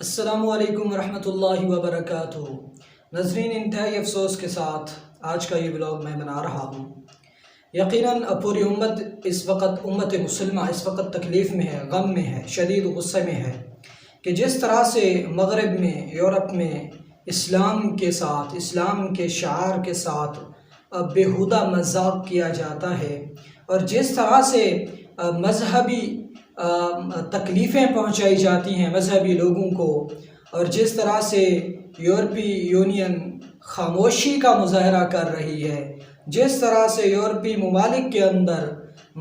السلام علیکم ورحمۃ اللہ وبرکاتہ۔ ناظرین، انتہائی افسوس کے ساتھ آج کا یہ ولاگ میں بنا رہا ہوں۔ یقیناً پوری امت اس وقت، امت مسلمہ اس وقت تکلیف میں ہے، غم میں ہے، شدید غصے میں ہے کہ جس طرح سے مغرب میں، یورپ میں اسلام کے ساتھ، اسلام کے شعار کے ساتھ بیہودہ مذاق کیا جاتا ہے، اور جس طرح سے مذہبی تکلیفیں پہنچائی جاتی ہیں مذہبی لوگوں کو، اور جس طرح سے یورپی یونین خاموشی کا مظاہرہ کر رہی ہے، جس طرح سے یورپی ممالک کے اندر،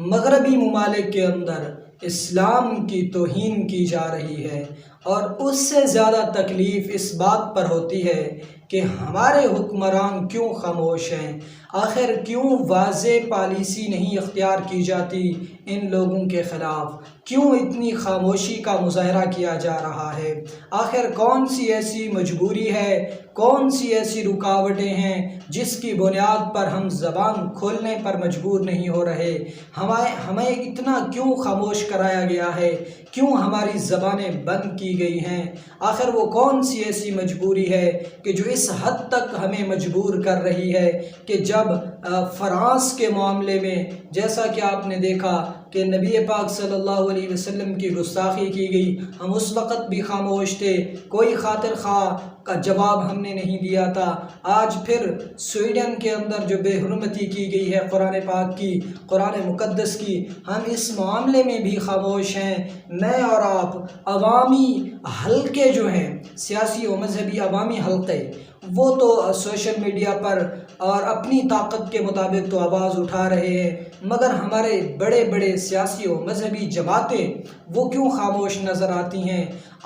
مغربی ممالک کے اندر اسلام کی توہین کی جا رہی ہے، اور اس سے زیادہ تکلیف اس بات پر ہوتی ہے کہ ہمارے حکمران کیوں خاموش ہیں۔ آخر کیوں واضح پالیسی نہیں اختیار کی جاتی ان لوگوں کے خلاف؟ کیوں اتنی خاموشی کا مظاہرہ کیا جا رہا ہے؟ آخر کون سی ایسی مجبوری ہے، کون سی ایسی رکاوٹیں ہیں جس کی بنیاد پر ہم زبان کھولنے پر مجبور نہیں ہو رہے؟ ہمیں اتنا کیوں خاموش کرایا گیا ہے؟ کیوں ہماری زبانیں بند کی گئی ہیں؟ آخر وہ کون سی ایسی مجبوری ہے کہ جو اس حد تک ہمیں مجبور کر رہی ہے کہ جب فرانس کے معاملے میں، جیسا کہ آپ نے دیکھا کہ نبی پاک صلی اللہ علیہ وسلم کی گستاخی کی گئی، ہم اس وقت بھی خاموش تھے، کوئی خاطر خواہ کا جواب ہم نے نہیں دیا تھا۔ آج پھر سویڈن کے اندر جو بے حرمتی کی گئی ہے قرآن پاک کی، قرآن مقدس کی، ہم اس معاملے میں بھی خاموش ہیں۔ میں اور آپ عوامی حلقے جو ہیں، سیاسی و مذہبی عوامی حلقے، وہ تو سوشل میڈیا پر اور اپنی طاقت کے مطابق تو آواز اٹھا رہے ہیں، مگر ہمارے بڑے بڑے سیاسی و مذہبی جماعتیں وہ کیوں خاموش نظر آتی ہیں؟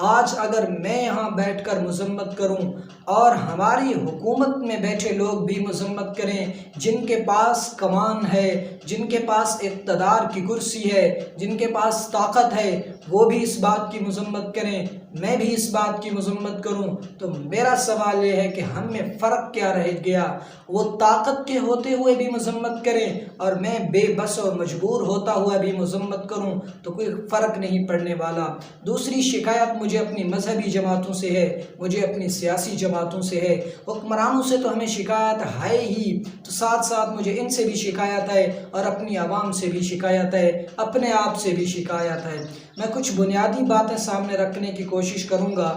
آج اگر میں یہاں بیٹھ کر مذمت کروں اور ہماری حکومت میں بیٹھے لوگ بھی مذمت کریں، جن کے پاس کمان ہے، جن کے پاس اقتدار کی کرسی ہے، جن کے پاس طاقت ہے، وہ بھی اس بات کی مذمت کریں، میں بھی اس بات کی مذمت کروں، تو میرا سوال یہ ہے کہ ہم میں فرق کیا رہ گیا؟ وہ طاقت کے ہوتے ہوئے بھی مذمت کریں اور میں بے بس اور مجبور ہوتا ہوا بھی مذمت کروں، تو کوئی فرق نہیں پڑنے والا۔ دوسری شکایت مجھے اپنی مذہبی جماعتوں سے ہے، مجھے اپنی سیاسی جماعتوں سے ہے۔ حکمرانوں سے تو ہمیں شکایت ہے ہی، تو ساتھ ساتھ مجھے ان سے بھی شکایت ہے، اور اپنی عوام سے بھی شکایت ہے، اپنے آپ سے بھی شکایت ہے۔ میں کچھ بنیادی باتیں سامنے رکھنے کی کوشش کروں گا۔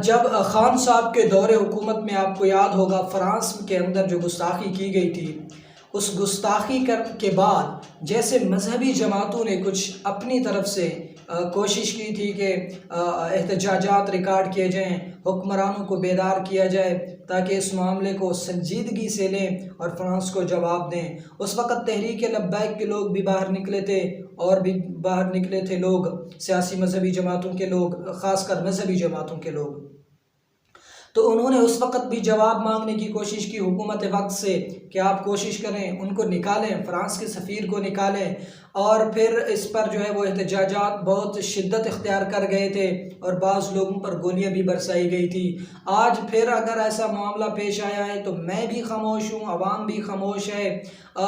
جب خان صاحب کے دور حکومت میں آپ کو یاد ہوگا فرانس کے اندر جو گستاخی کی گئی تھی، اس گستاخی کے بعد جیسے مذہبی جماعتوں نے کچھ اپنی طرف سے کوشش کی تھی کہ احتجاجات ریکارڈ کیے جائیں، حکمرانوں کو بیدار کیا جائے تاکہ اس معاملے کو سنجیدگی سے لیں اور فرانس کو جواب دیں۔ اس وقت تحریک لبیک کے لوگ بھی باہر نکلے تھے، اور بھی باہر نکلے تھے لوگ، سیاسی مذہبی جماعتوں کے لوگ، خاص کر مذہبی جماعتوں کے لوگ، تو انہوں نے اس وقت بھی جواب مانگنے کی کوشش کی حکومت وقت سے کہ آپ کوشش کریں، ان کو نکالیں، فرانس کے سفیر کو نکالیں، اور پھر اس پر جو ہے وہ احتجاجات بہت شدت اختیار کر گئے تھے، اور بعض لوگوں پر گولیاں بھی برسائی گئی تھی۔ آج پھر اگر ایسا معاملہ پیش آیا ہے تو میں بھی خاموش ہوں، عوام بھی خاموش ہے۔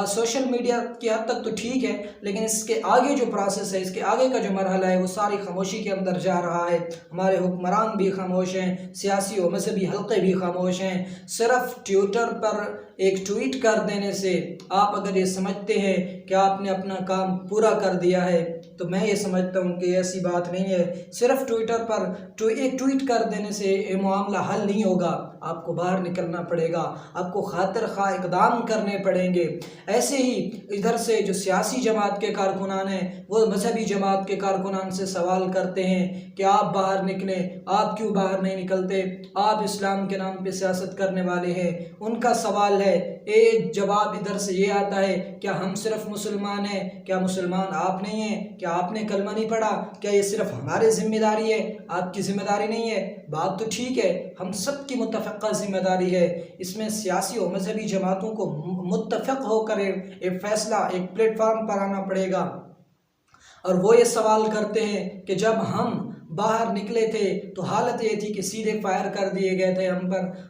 سوشل میڈیا کی حد تک تو ٹھیک ہے، لیکن اس کے آگے جو پروسیس ہے، اس کے آگے کا جو مرحلہ ہے، وہ ساری خاموشی کے اندر جا رہا ہے۔ ہمارے حکمران بھی خاموش ہیں، سیاسی و مذہبی حلقے بھی خاموش ہیں۔ صرف ٹویٹر پر ایک ٹویٹ کر دینے سے آپ اگر یہ سمجھتے ہیں کہ آپ نے اپنا کام پورا کر دیا ہے، تو میں یہ سمجھتا ہوں کہ ایسی بات نہیں ہے۔ صرف ٹویٹر پر ایک ٹویٹ کر دینے سے یہ معاملہ حل نہیں ہوگا، آپ کو باہر نکلنا پڑے گا، آپ کو خاطر خواہ اقدام کرنے پڑیں گے۔ ایسے ہی ادھر سے جو سیاسی جماعت کے کارکنان ہیں، وہ مذہبی جماعت کے کارکنان سے سوال کرتے ہیں کہ آپ باہر نکلیں، آپ کیوں باہر نہیں نکلتے؟ آپ اسلام کے نام پہ سیاست کرنے والے ہیں۔ ان کا سوال ہے، ایک جواب ادھر سے یہ آتا ہے، کیا ہم صرف مسلمان ہیں؟ کیا مسلمان آپ نہیں ہیں؟ کیا آپ نے کلمہ نہیں پڑھا؟ کیا یہ صرف ہماری ذمہ داری ہے، آپ کی ذمہ داری نہیں ہے؟ بات تو ٹھیک ہے، ہم سب کی متفقہ ذمہ داری ہے، اس میں سیاسی و مذہبی جماعتوں کو متفق ہو کر ایک فیصلہ، ایک پلیٹ فارم پر آنا پڑے گا۔ اور وہ یہ سوال کرتے ہیں کہ جب ہم باہر نکلے تھے تو حالت یہ تھی کہ سیدھے فائر کر دیے گئے تھے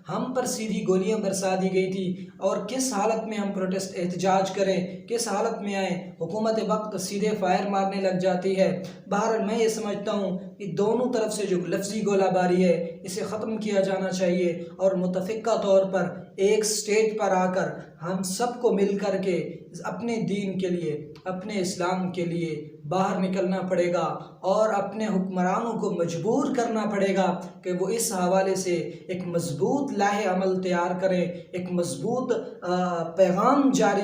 ہم پر سیدھی گولیاں برسا دی گئی تھی، اور کس حالت میں ہم پروٹیسٹ احتجاج کریں، کس حالت میں آئیں؟ حکومت وقت سیدھے فائر مارنے لگ جاتی ہے۔ بہرحال میں یہ سمجھتا ہوں یہ دونوں طرف سے جو لفظی گولہ باری ہے اسے ختم کیا جانا چاہیے، اور متفقہ طور پر ایک سٹیج پر آ کر ہم سب کو مل کر کے اپنے دین کے لیے، اپنے اسلام کے لیے باہر نکلنا پڑے گا، اور اپنے حکمرانوں کو مجبور کرنا پڑے گا کہ وہ اس حوالے سے ایک مضبوط لائحہ عمل تیار کریں، ایک مضبوط پیغام جاری